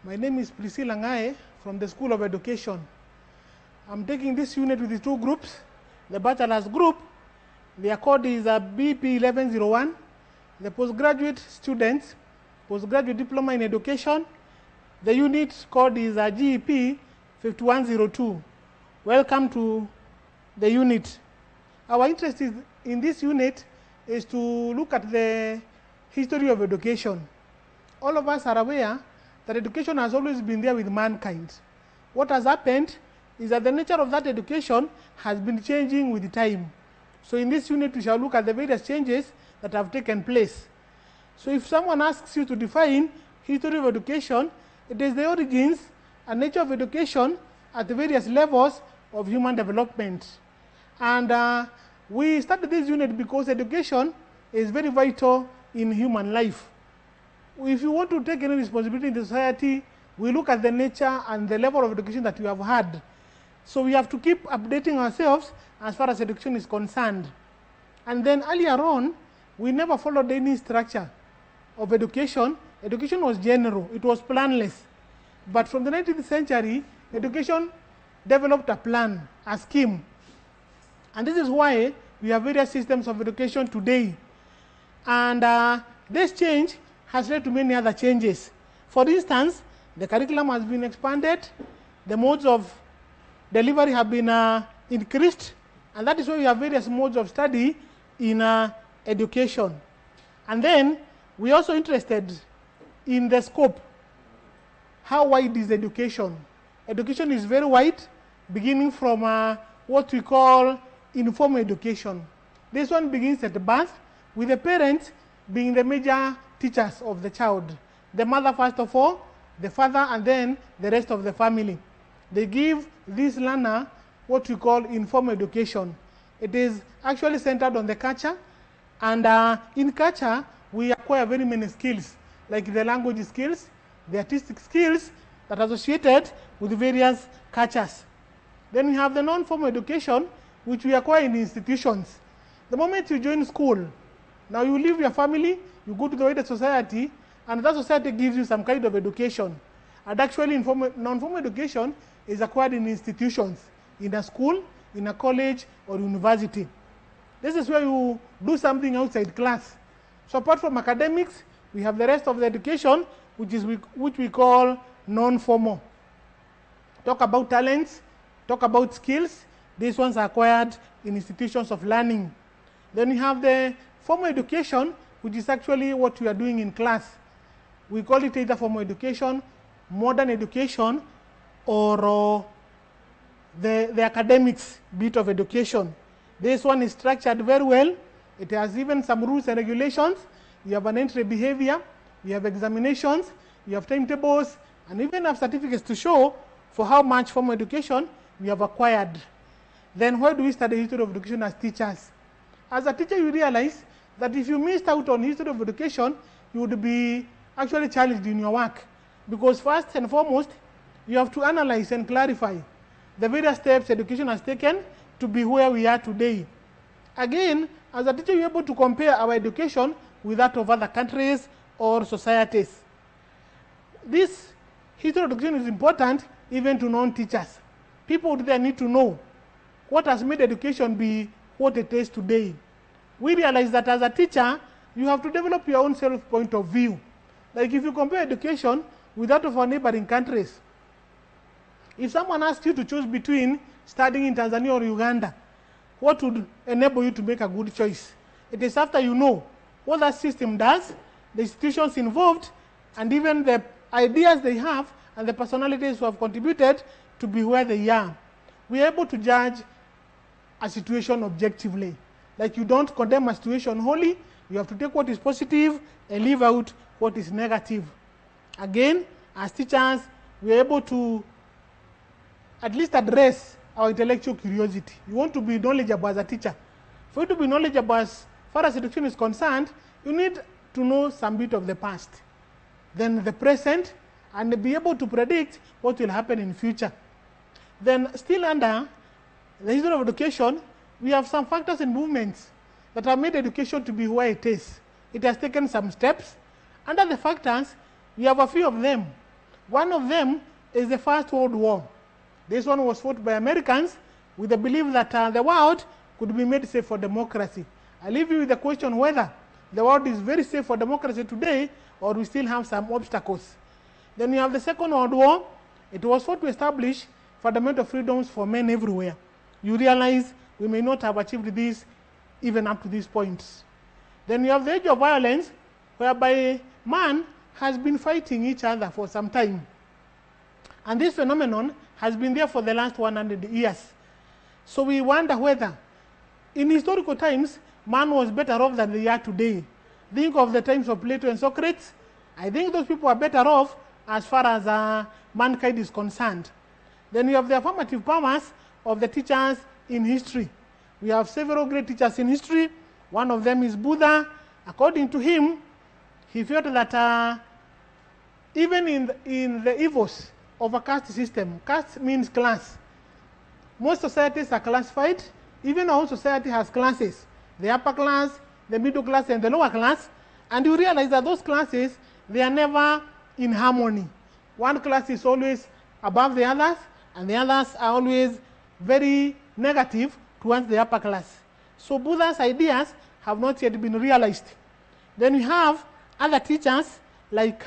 My name is Priscilla Ngae from the School of Education. I'm taking this unit with the two groups. The bachelor's group, their code is BEP1101. The postgraduate students, postgraduate diploma in education, the unit code is GEP5102. Welcome to the unit. Our interest in this unit is to look at the history of education. All of us are aware that education has always been there with mankind. What has happened is that the nature of that education has been changing with time. So in this unit we shall look at the various changes that have taken place. So if someone asks you to define history of education, it is the origins and nature of education at the various levels of human development. And we started this unit because education is very vital in human life. If you want to take any responsibility in the society, we look at the nature and the level of education that we have had. So we have to keep updating ourselves as far as education is concerned. And then earlier on, we never followed any structure of education. Education was general, it was planless. But from the 19th century, education developed a plan, a scheme. And this is why we have various systems of education today. And this change has led to many other changes. For instance, the curriculum has been expanded, the modes of delivery have been increased, and that is why we have various modes of study in education. And then we are also interested in the scope. How wide is education? Education is very wide, beginning from what we call informal education. This one begins at birth, with the parents being the major teachers of the child. The mother first of all, the father, and then the rest of the family. They give this learner what we call informal education. It is actually centered on the culture, and in culture we acquire very many skills, like the language skills, the artistic skills that are associated with various cultures. Then we have the non-formal education, which we acquire in institutions. The moment you join school, now you leave your family, you go to the wider society, and that society gives you some kind of education. And actually non-formal education is acquired in institutions, in a school, in a college, or university. This is where you do something outside class. So apart from academics, we have the rest of the education, which we call non-formal. Talk about talents, talk about skills. These ones are acquired in institutions of learning. Then we have the formal education, which is actually what we are doing in class. We call it either formal education, modern education, or the academics bit of education. This one is structured very well. It has even some rules and regulations. You have an entry behavior, you have examinations, you have timetables, and even have certificates to show for how much formal education we have acquired. Then why do we study history of education as teachers? As a teacher, you realize that if you missed out on history of education, you would be actually challenged in your work. Because first and foremost, you have to analyze and clarify the various steps education has taken to be where we are today. Again, as a teacher, you're able to compare our education with that of other countries or societies. This history of education is important even to non-teachers. People out there need to know what has made education be what it is today. We realize that as a teacher, you have to develop your own self point of view. Like if you compare education with that of our neighboring countries, if someone asks you to choose between studying in Tanzania or Uganda, what would enable you to make a good choice? It is after you know what that system does, the institutions involved, and even the ideas they have and the personalities who have contributed to be where they are. We are able to judge a situation objectively. Like you don't condemn a situation wholly, you have to take what is positive and leave out what is negative. Again, as teachers, we are able to at least address our intellectual curiosity. You want to be knowledgeable as a teacher. For you to be knowledgeable as far as education is concerned, you need to know some bit of the past, then the present, and be able to predict what will happen in future. Then still under the history of education, we have some factors and movements that have made education to be where it is. It has taken some steps. Under the factors, we have a few of them. One of them is the First World War. This one was fought by Americans with the belief that the world could be made safe for democracy. I leave you with the question whether the world is very safe for democracy today or we still have some obstacles. Then you have the Second World War. It was fought to establish fundamental freedoms for men everywhere. You realize we may not have achieved this even up to this point. Then you have the age of violence, whereby man has been fighting each other for some time. And this phenomenon has been there for the last 100 years. So we wonder whether, in historical times, man was better off than they are today. Think of the times of Plato and Socrates. I think those people are better off as far as mankind is concerned. Then you have the affirmative powers of the teachers in history. We have several great teachers in history. One of them is Buddha. According to him, he felt that even in the evils of a caste system, caste means class. Most societies are classified. Even our own society has classes. The upper class, the middle class, and the lower class. And you realize that those classes, they are never in harmony. One class is always above the others, and the others are always very negative towards the upper class. So Buddha's ideas have not yet been realized. Then we have other teachers, like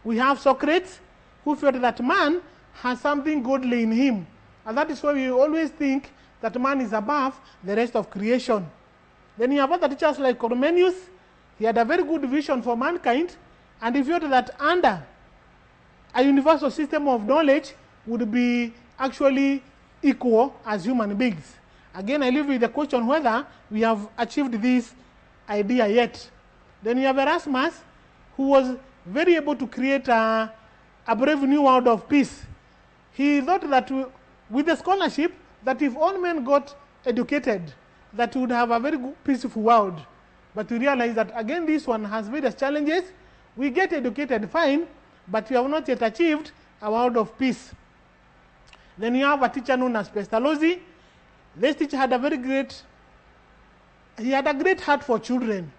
we have Socrates, who felt that man has something godly in him. And that is why we always think that man is above the rest of creation. Then you have other teachers like Comenius. He had a very good vision for mankind, and he felt that under a universal system of knowledge would be actually equal as human beings. Again, I leave with the question whether we have achieved this idea yet. Then you have Erasmus, who was very able to create a brave new world of peace. He thought that with the scholarship, that if all men got educated, that we would have a very good, peaceful world. But we realize that, again, this one has various challenges. We get educated, fine, but we have not yet achieved a world of peace. Then you have a teacher known as Pestalozzi. This teacher had a great heart for children,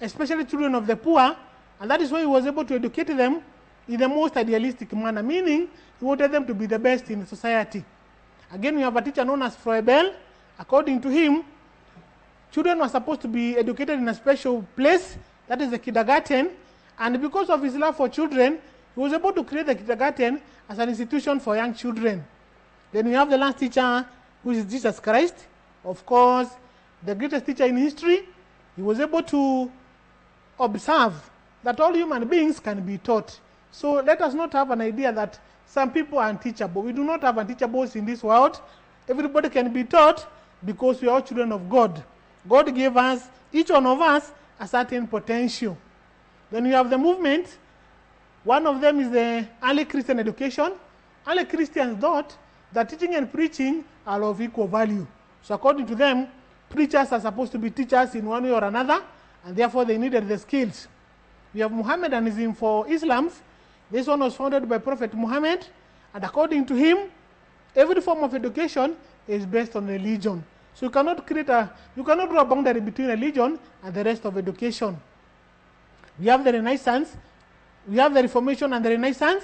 especially children of the poor, and that is why he was able to educate them in the most idealistic manner, meaning he wanted them to be the best in society. Again, we have a teacher known as Froebel. According to him, children were supposed to be educated in a special place, that is the kindergarten, and because of his love for children, he was able to create the kindergarten as an institution for young children. Then we have the last teacher, who is Jesus Christ. Of course, the greatest teacher in history. He was able to observe that all human beings can be taught. So let us not have an idea that some people are unteachable. We do not have unteachables in this world. Everybody can be taught because we are all children of God. God gave us, each one of us, a certain potential. Then you have the movement. One of them is the early Christian education. Early Christians thought that teaching and preaching are of equal value. So according to them, preachers are supposed to be teachers in one way or another, and therefore they needed the skills. We have Mohammedanism for Islam. This one was founded by Prophet Muhammad, and according to him, every form of education is based on religion. So you cannot draw a boundary between religion and the rest of education. We have the Renaissance, we have the Reformation and the Renaissance,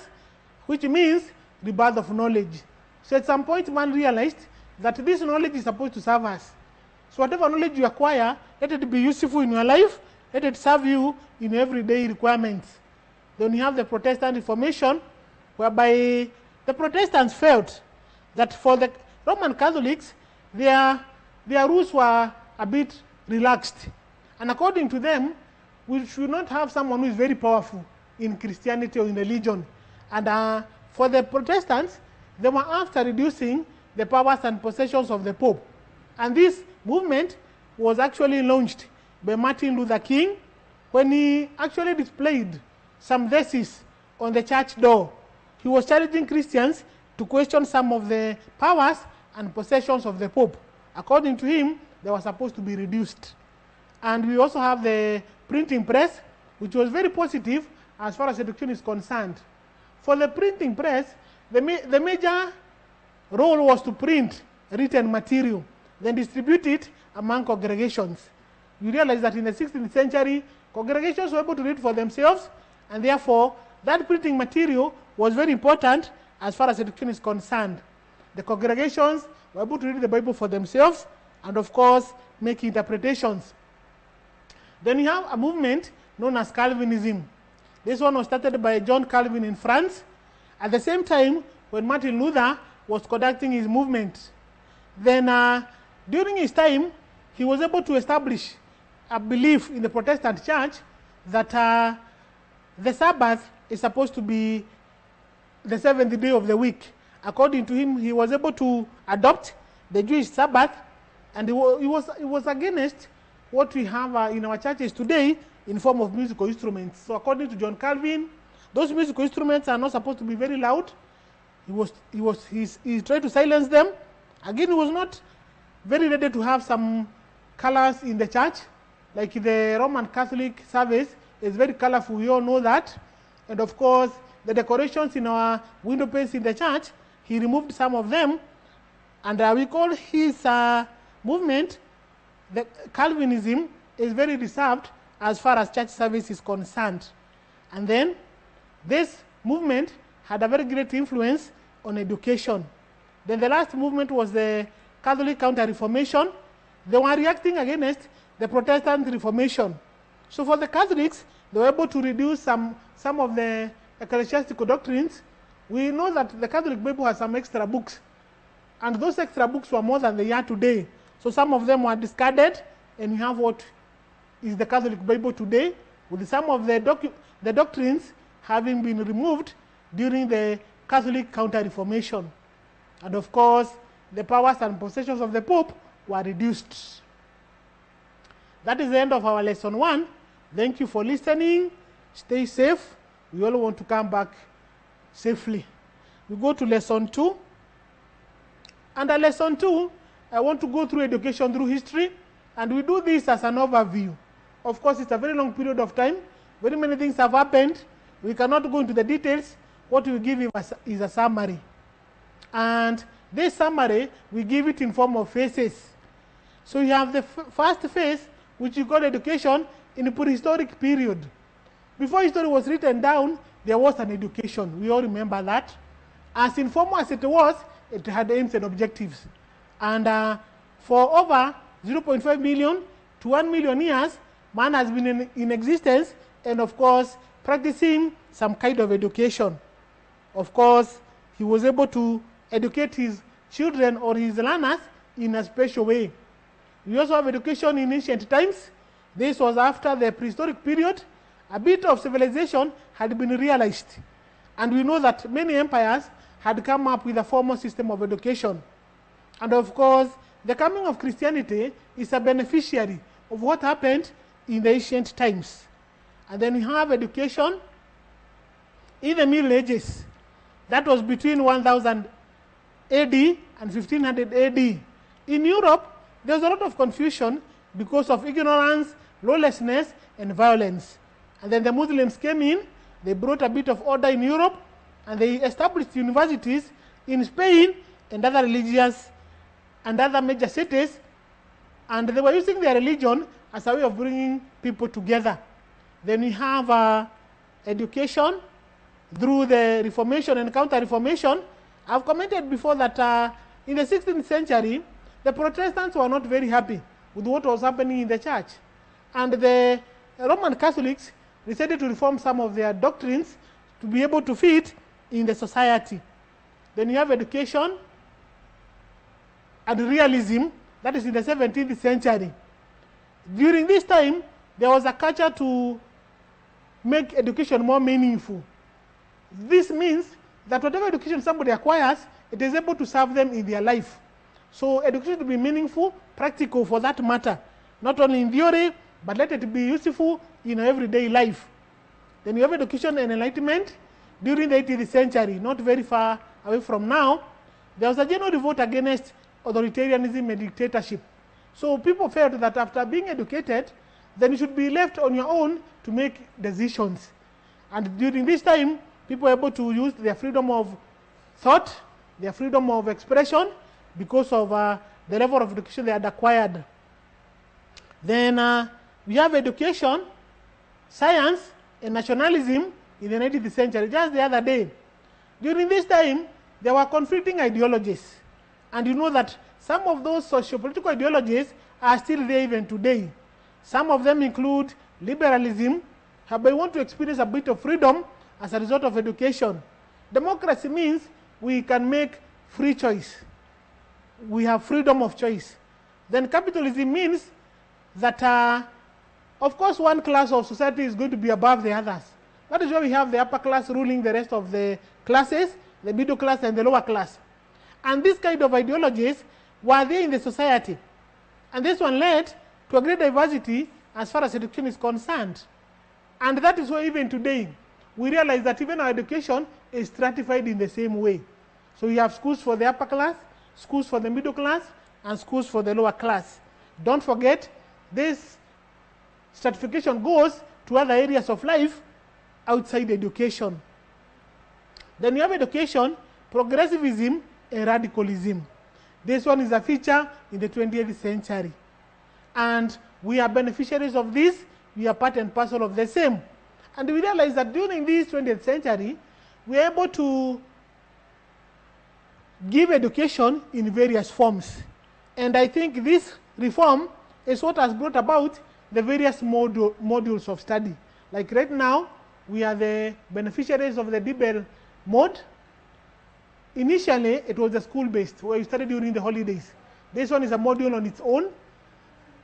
which means the birth of knowledge. So at some point, man realized that this knowledge is supposed to serve us. So whatever knowledge you acquire, let it be useful in your life, let it serve you in everyday requirements. Then you have the Protestant Reformation, whereby the Protestants felt that for the Roman Catholics, their rules were a bit relaxed. And according to them, we should not have someone who is very powerful in Christianity or in religion. And for the Protestants, they were after reducing the powers and possessions of the Pope. And this movement was actually launched by Martin Luther King when he actually displayed some theses on the church door. He was challenging Christians to question some of the powers and possessions of the Pope. According to him, they were supposed to be reduced. And we also have the printing press, which was very positive as far as education is concerned. For the printing press, the major role was to print written material, then distribute it among congregations. You realize that in the 16th century, congregations were able to read for themselves, and therefore that printing material was very important as far as education is concerned. The congregations were able to read the Bible for themselves and, of course, make interpretations. Then you have a movement known as Calvinism. This one was started by John Calvin in France at the same time when Martin Luther was conducting his movement. Then during his time, he was able to establish a belief in the Protestant church that the Sabbath is supposed to be the seventh day of the week. According to him, he was able to adopt the Jewish Sabbath, and he was against what we have in our churches today in form of musical instruments. So according to John Calvin, those musical instruments are not supposed to be very loud. He tried to silence them. Again, he was not very ready to have some colors in the church, like the Roman Catholic service is very colorful. We all know that. And of course, the decorations in our window panes in the church, he removed some of them. And we call his movement, the Calvinism, is very reserved as far as church service is concerned. And then this movement had a very great influence on education. Then the last movement was the Catholic Counter-Reformation. They were reacting against the Protestant Reformation. So for the Catholics, they were able to reduce some of the ecclesiastical doctrines. We know that the Catholic Bible has some extra books, and those extra books were more than they are today. So some of them were discarded, and we have what is the Catholic Bible today, with some of the doctrines having been removed during the Catholic Counter-Reformation. And of course, the powers and possessions of the Pope were reduced. That is the end of our lesson 1. Thank you for listening. Stay safe. We all want to come back safely. We go to lesson 2. Under lesson 2, I want to go through education through history, and we do this as an overview. Of course, it's a very long period of time. Very many things have happened. We cannot go into the details. What we give you is a summary. And this summary, we give it in form of phases. So you have the first phase, which you call education in the prehistoric period. Before history was written down, there was an education. We all remember that. As informal as it was, it had aims and objectives. And for over 0.5 million to 1 million years, man has been in existence and, of course, practicing some kind of education. Of course, he was able to educate his children or his learners in a special way. We also have education in ancient times. This was after the prehistoric period. A bit of civilization had been realized. And we know that many empires had come up with a formal system of education. And of course, the coming of Christianity is a beneficiary of what happened in the ancient times. And then we have education in the Middle Ages. That was between 1000 AD and 1500 AD. In Europe, there was a lot of confusion because of ignorance, lawlessness, and violence. And then the Muslims came in, they brought a bit of order in Europe, and they established universities in Spain and other religions and other major cities, and they were using their religion as a way of bringing people together. Then we have education through the Reformation and Counter-Reformation. I've commented before that in the 16th century, the Protestants were not very happy with what was happening in the church. And the Roman Catholics decided to reform some of their doctrines to be able to fit in the society. Then you have education and realism, that is in the 17th century. During this time, there was a culture to make education more meaningful. This means that whatever education somebody acquires, it is able to serve them in their life. So education to be meaningful, practical for that matter, not only in theory, but let it be useful in everyday life. Then you have education and enlightenment. During the 18th century, not very far away from now, there was a general revolt against authoritarianism and dictatorship. So people felt that after being educated, then you should be left on your own to make decisions. And during this time, people were able to use their freedom of thought, their freedom of expression, because of the level of education they had acquired. Then we have education, science, and nationalism in the 19th century, just the other day. During this time, there were conflicting ideologies. And you know that some of those socio-political ideologies are still there even today. Some of them include liberalism, whereby we want to experience a bit of freedom as a result of education. Democracy means we can make free choice. We have freedom of choice. Then capitalism means that, of course, one class of society is going to be above the others. That is why we have the upper class ruling the rest of the classes, the middle class and the lower class. And this kind of ideologies were there in the society. And this one led to a great diversity as far as education is concerned. And that is why even today, we realize that even our education is stratified in the same way. So we have schools for the upper class, schools for the middle class, and schools for the lower class. Don't forget, this stratification goes to other areas of life outside education. Then you have education, progressivism, and radicalism. This one is a feature in the 20th century. And we are beneficiaries of this. We are part and parcel of the same. And we realize that during this 20th century, we are able to give education in various forms. And I think this reform is what has brought about the various modules of study. Like right now, we are the beneficiaries of the DBEL mode. Initially, it was a school-based, where you studied during the holidays. This one is a module on its own.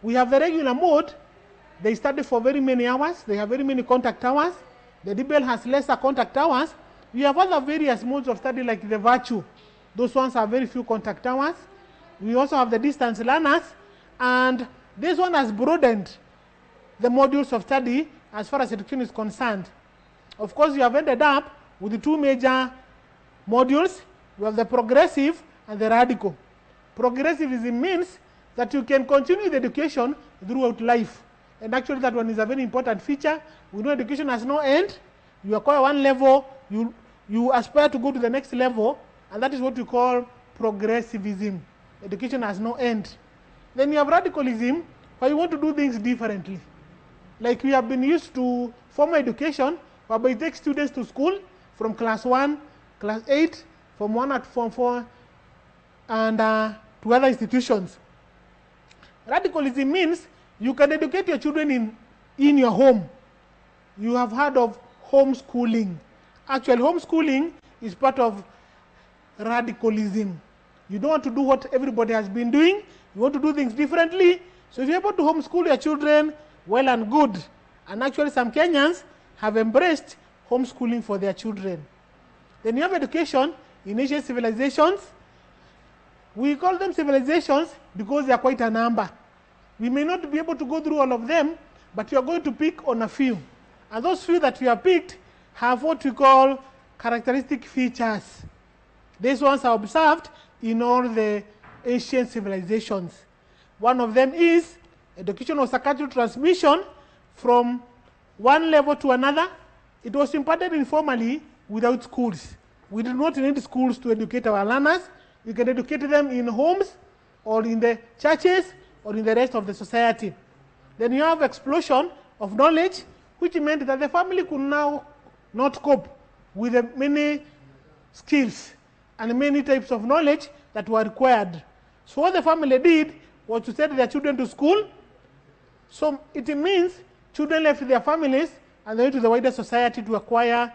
We have the regular mode. They study for very many hours. They have very many contact hours. The DBEL has lesser contact hours. We have other various modes of study like the virtue. Those ones have very few contact hours. We also have the distance learners. And this one has broadened the modules of study as far as education is concerned. Of course, you have ended up with the two major modules. We have the progressive and the radical. Progressivism means that you can continue the education throughout life. And actually that one is a very important feature. We know education has no end. You acquire one level, you aspire to go to the next level, and that is what we call progressivism. Education has no end. Then you have radicalism, where you want to do things differently. Like we have been used to formal education, whereby it takes students to school from class 1, class 8, from 1 to form 4, and to other institutions. Radicalism means you can educate your children in your home. You have heard of homeschooling. Actually, homeschooling is part of radicalism. You don't want to do what everybody has been doing. You want to do things differently. So if you're able to homeschool your children, well and good. And actually some Kenyans have embraced homeschooling for their children. Then you have education in ancient civilizations. We call them civilizations because they are quite a number. We may not be able to go through all of them, but you are going to pick on a few. And those few that we have picked have what we call characteristic features. These ones are observed in all the ancient civilizations. One of them is education was a cultural transmission from one level to another. It was imparted informally without schools. We do not need schools to educate our learners. We can educate them in homes or in the churches or in the rest of the society. Then you have explosion of knowledge, which meant that the family could now not cope with the many skills and many types of knowledge that were required. So what the family did was to send their children to school. So it means children left their families and went to the wider society to acquire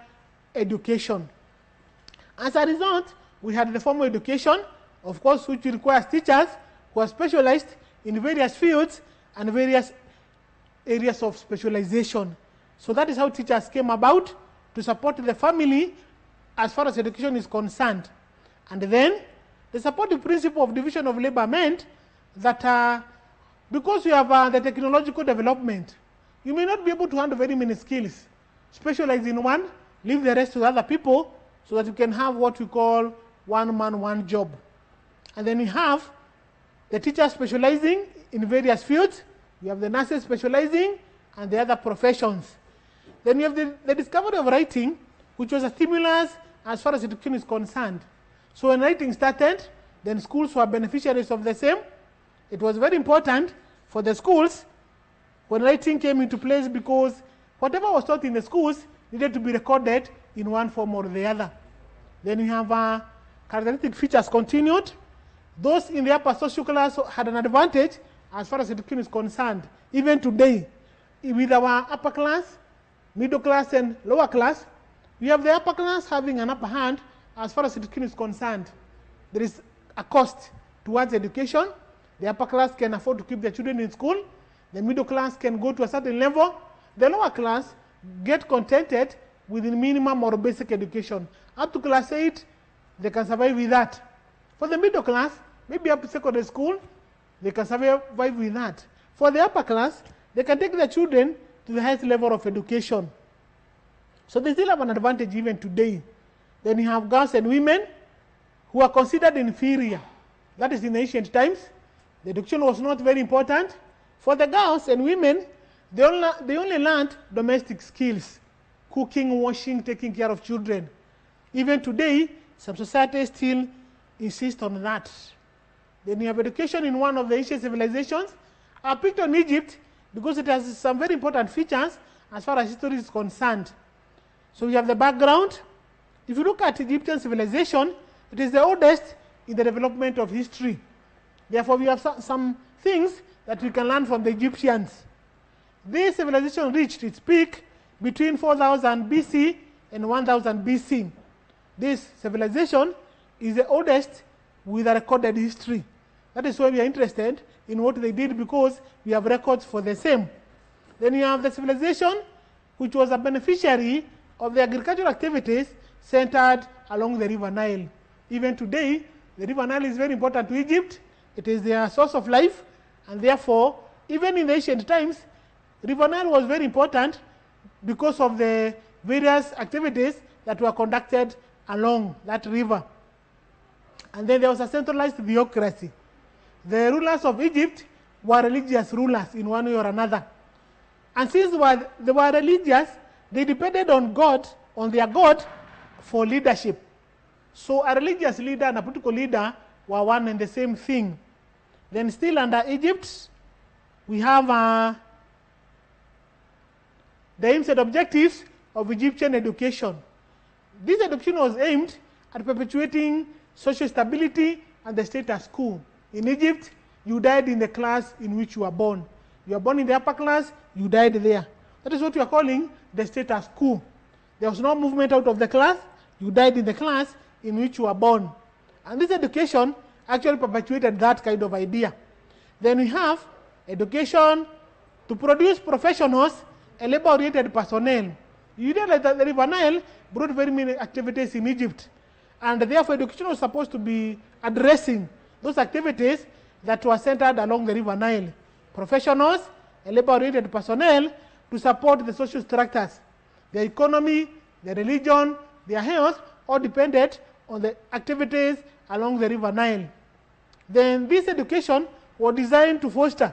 education. As a result, we had the formal education, of course, which requires teachers who are specialized in various fields and various areas of specialization. So that is how teachers came about to support the family as far as education is concerned. And then the supportive principle of division of labor meant that because you have the technological development, you may not be able to handle very many skills. Specialize in one, leave the rest to other people so that you can have what we call one man, one job. And then you have the teachers specializing in various fields. You have the nurses specializing and the other professions. Then you have the discovery of writing, which was a stimulus as far as education is concerned. So when writing started, then schools were beneficiaries of the same. It was very important for the schools when writing came into place because whatever was taught in the schools needed to be recorded in one form or the other. Then we have characteristic features continued. Those in the upper social class had an advantage as far as education is concerned. Even today, with our upper class, middle class, and lower class, we have the upper class having an upper hand as far as education is concerned. There is a cost towards education. The upper class can afford to keep their children in school. The middle class can go to a certain level. The lower class get contented with the minimum or basic education. Up to class 8, they can survive with that. For the middle class, maybe up to secondary school, they can survive with that. For the upper class, they can take their children to the highest level of education. So they still have an advantage even today. Then you have girls and women who are considered inferior. That is in ancient times. The education was not very important. For the girls and women, they only learned domestic skills, cooking, washing, taking care of children. Even today, some societies still insist on that. Then you have education in one of the ancient civilizations. I picked on Egypt because it has some very important features as far as history is concerned. So we have the background. If you look at Egyptian civilization, it is the oldest in the development of history. Therefore, we have some things that we can learn from the Egyptians. This civilization reached its peak between 4000 BC and 1000 BC. This civilization is the oldest with a recorded history. That is why we are interested in what they did, because we have records for the same. Then you have the civilization which was a beneficiary of the agricultural activities centered along the River Nile. Even today, the River Nile is very important to Egypt. It is their source of life, and therefore, even in the ancient times, River Nile was very important because of the various activities that were conducted along that river. And then there was a centralized theocracy. The rulers of Egypt were religious rulers in one way or another. And since they were religious, they depended on God, on their God, for leadership. So a religious leader and a political leader were one and the same thing. Then still under Egypt, we have the aims and objectives of Egyptian education. This education was aimed at perpetuating social stability and the status quo. In Egypt, you died in the class in which you were born. You were born in the upper class, you died there. That is what we are calling the status quo. There was no movement out of the class, you died in the class in which you were born. And this education actually perpetuated that kind of idea. Then we have education to produce professionals and labor-oriented personnel. You know that the River Nile brought very many activities in Egypt. And therefore, education was supposed to be addressing those activities that were centered along the River Nile. Professionals and labor-oriented personnel to support the social structures. Their economy, their religion, their health, all depended on the activities along the River Nile. Then this education was designed to foster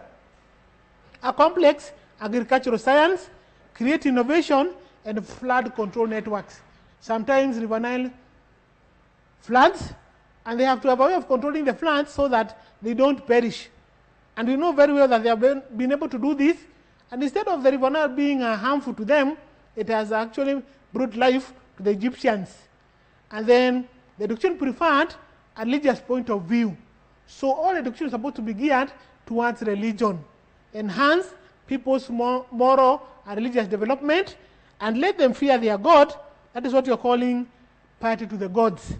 a complex agricultural science, create innovation, and flood control networks. Sometimes River Nile floods, and they have to have a way of controlling the floods so that they don't perish. And we know very well that they have been able to do this, and instead of the River Nile being harmful to them, it has actually brought life to the Egyptians. And then the education preferred a religious point of view. So all education is supposed to be geared towards religion, enhance people's moral and religious development, and let them fear their God. That is what you're calling piety to the gods.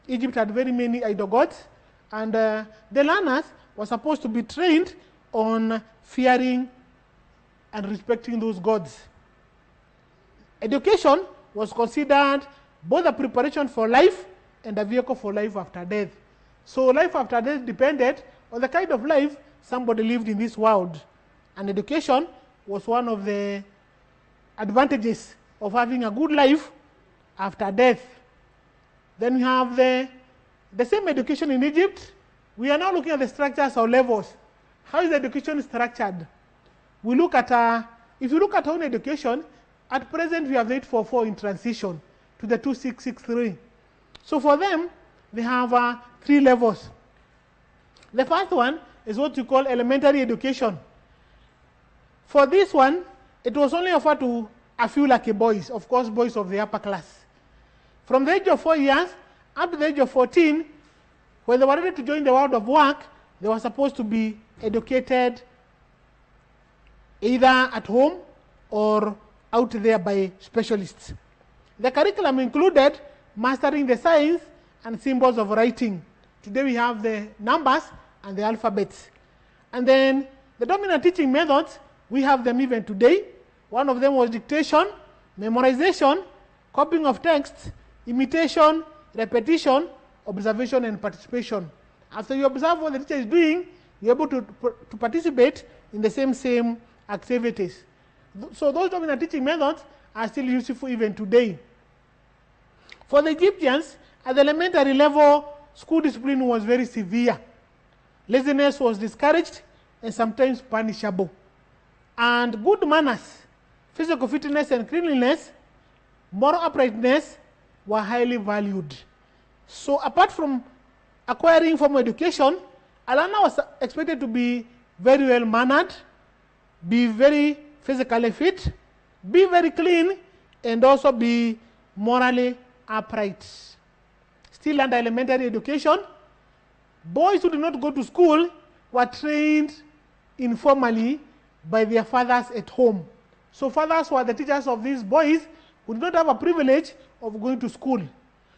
Egypt had very many idol gods, and the learners were supposed to be trained on fearing and respecting those gods. Education was considered both a preparation for life and a vehicle for life after death. So life after death depended on the kind of life somebody lived in this world. And education was one of the advantages of having a good life after death. Then we have the same education in Egypt. We are now looking at the structures or levels. How is education structured? We look at, if you look at our own education, at present we have 844 in transition to the 2663. So for them, they have 3 levels. The first one is what you call elementary education. For this one, it was only offered to a few lucky boys, of course, boys of the upper class. From the age of 4 years up to the age of 14, when they were ready to join the world of work, they were supposed to be educated either at home or out there by specialists. The curriculum included mastering the signs and symbols of writing. Today we have the numbers and the alphabets. And then the dominant teaching methods, we have them even today. One of them was dictation, memorization, copying of texts, imitation, repetition, observation, and participation. After you observe what the teacher is doing, you're able to participate in the same activities. So those dominant teaching methods are still useful even today. For the Egyptians, at the elementary level, school discipline was very severe. Laziness was discouraged and sometimes punishable. And good manners, physical fitness and cleanliness, moral uprightness were highly valued. So apart from acquiring formal education, a learner was expected to be very well mannered, be very physically fit, be very clean, and also be morally upright. Still under elementary education, boys who did not go to school were trained informally by their fathers at home. So fathers were the teachers of these boys who did not have a privilege of going to school.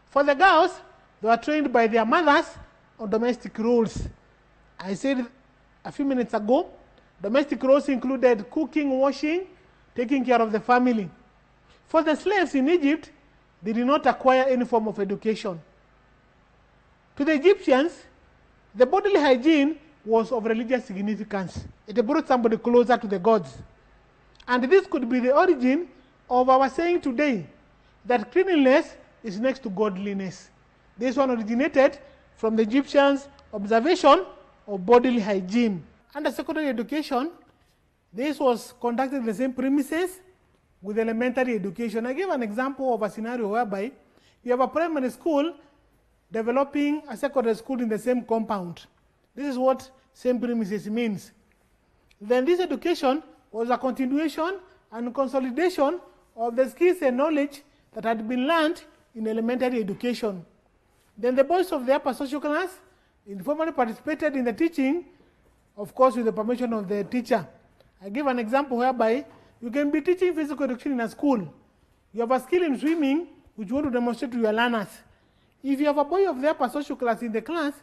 For the girls, they were trained by their mothers on domestic roles. I said a few minutes ago, domestic roles included cooking, washing, taking care of the family. For the slaves in Egypt, they did not acquire any form of education. To the Egyptians, the bodily hygiene was of religious significance. It brought somebody closer to the gods. And this could be the origin of our saying today that cleanliness is next to godliness. This one originated from the Egyptians' observation of bodily hygiene. Under secondary education, this was conducted in the same premises with elementary education. I give an example of a scenario whereby you have a primary school developing a secondary school in the same compound. This is what same premises means. Then this education was a continuation and consolidation of the skills and knowledge that had been learned in elementary education. Then the boys of the upper social class informally participated in the teaching, of course with the permission of the teacher. I give an example whereby you can be teaching physical education in a school. You have a skill in swimming which you want to demonstrate to your learners. If you have a boy of the upper social class in the class,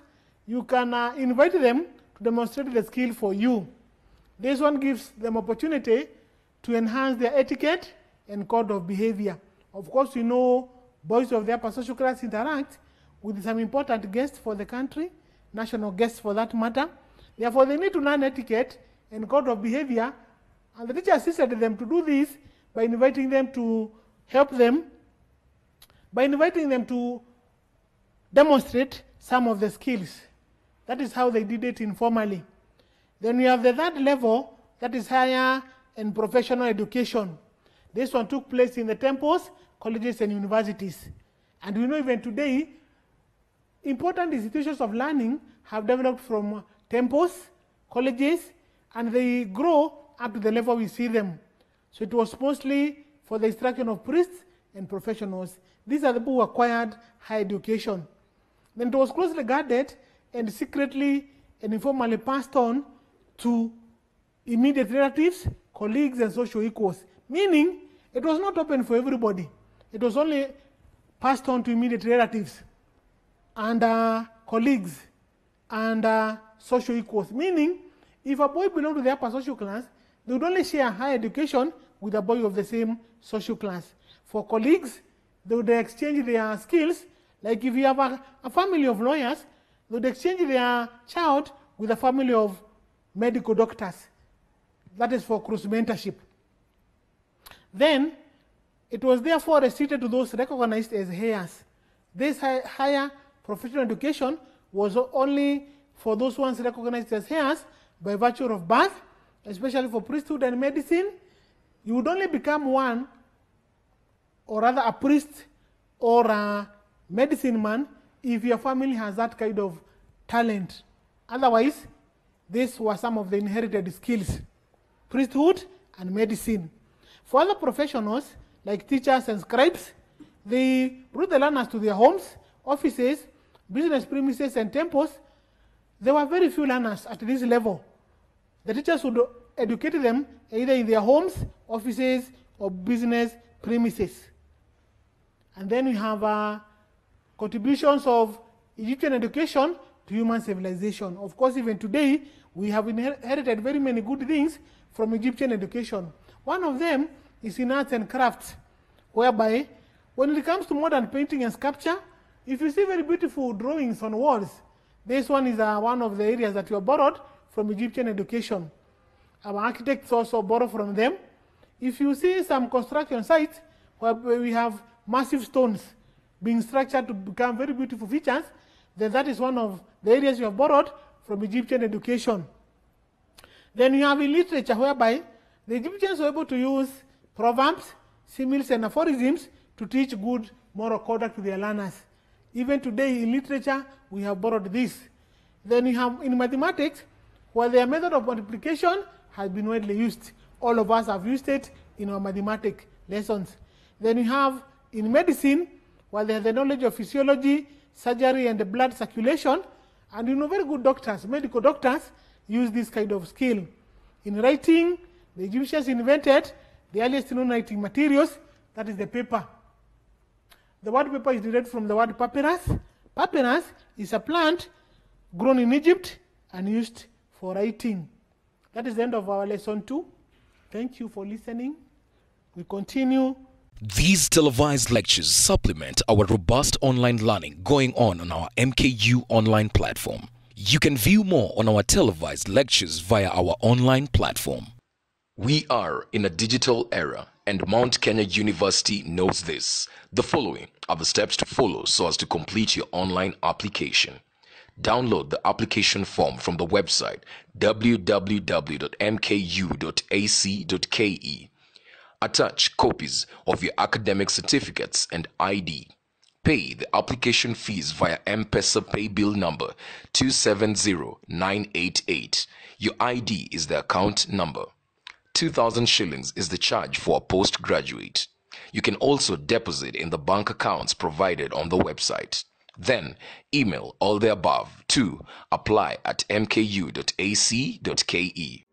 you can invite them to demonstrate the skill for you. This one gives them opportunity to enhance their etiquette and code of behavior. Of course, you know boys of the upper social class interact with some important guests for the country, national guests for that matter. Therefore, they need to learn etiquette and code of behavior, and the teacher assisted them to do this by inviting them to help them, by inviting them to demonstrate some of the skills. That is how they did it informally. Then we have the third level, that is higher and professional education. This one took place in the temples, colleges, and universities. And we know even today, important institutions of learning have developed from temples, colleges, and they grow up to the level we see them. So it was mostly for the instruction of priests and professionals. These are the people who acquired higher education. Then it was closely guarded and secretly and informally passed on to immediate relatives, colleagues, and social equals. Meaning, it was not open for everybody. It was only passed on to immediate relatives and colleagues and social equals. Meaning, if a boy belonged to the upper social class, they would only share higher education with a boy of the same social class. For colleagues, they would exchange their skills. Like if you have a family of lawyers, they would exchange their child with a family of medical doctors. That is for cross mentorship. Then, it was therefore restricted to those recognized as heirs. This higher professional education was only for those ones recognized as heirs by virtue of birth, especially for priesthood and medicine. You would only become one, or rather a priest or a medicine man, if your family has that kind of talent. Otherwise, these were some of the inherited skills: priesthood and medicine. For other professionals, like teachers and scribes, they brought the learners to their homes, offices, business premises, and temples. There were very few learners at this level. The teachers would educate them either in their homes, offices, or business premises. And then we have contributions of Egyptian education to human civilization. Of course, even today, we have inherited very many good things from Egyptian education. One of them is in arts and crafts, whereby when it comes to modern painting and sculpture, if you see very beautiful drawings on walls, this one is one of the areas that were borrowed from Egyptian education. Our architects also borrow from them. If you see some construction sites where we have massive stones being structured to become very beautiful features, then that is one of the areas you have borrowed from Egyptian education. Then you have in literature, whereby the Egyptians were able to use proverbs, similes, and aphorisms to teach good moral conduct to their learners. Even today in literature, we have borrowed this. Then you have in mathematics, where their method of multiplication has been widely used. All of us have used it in our mathematics lessons. Then you have in medicine, where they have the knowledge of physiology, surgery, and the blood circulation. And very good doctors, medical doctors, use this kind of skill. In writing, the Egyptians invented the earliest known writing materials, that is the paper. The word paper is derived from the word papyrus. Papyrus is a plant grown in Egypt and used for writing. That is the end of our lesson 2. Thank you for listening. We continue. These televised lectures supplement our robust online learning going on our MKU online platform. You can view more on our televised lectures via our online platform. We are in a digital era, and Mount Kenya University knows this. The following are the steps to follow so as to complete your online application. Download the application form from the website www.mku.ac.ke. Attach copies of your academic certificates and ID. Pay the application fees via M-Pesa pay bill number 270988. Your ID is the account number. 2,000 shillings is the charge for a postgraduate. You can also deposit in the bank accounts provided on the website. Then email all the above to apply@mku.ac.ke.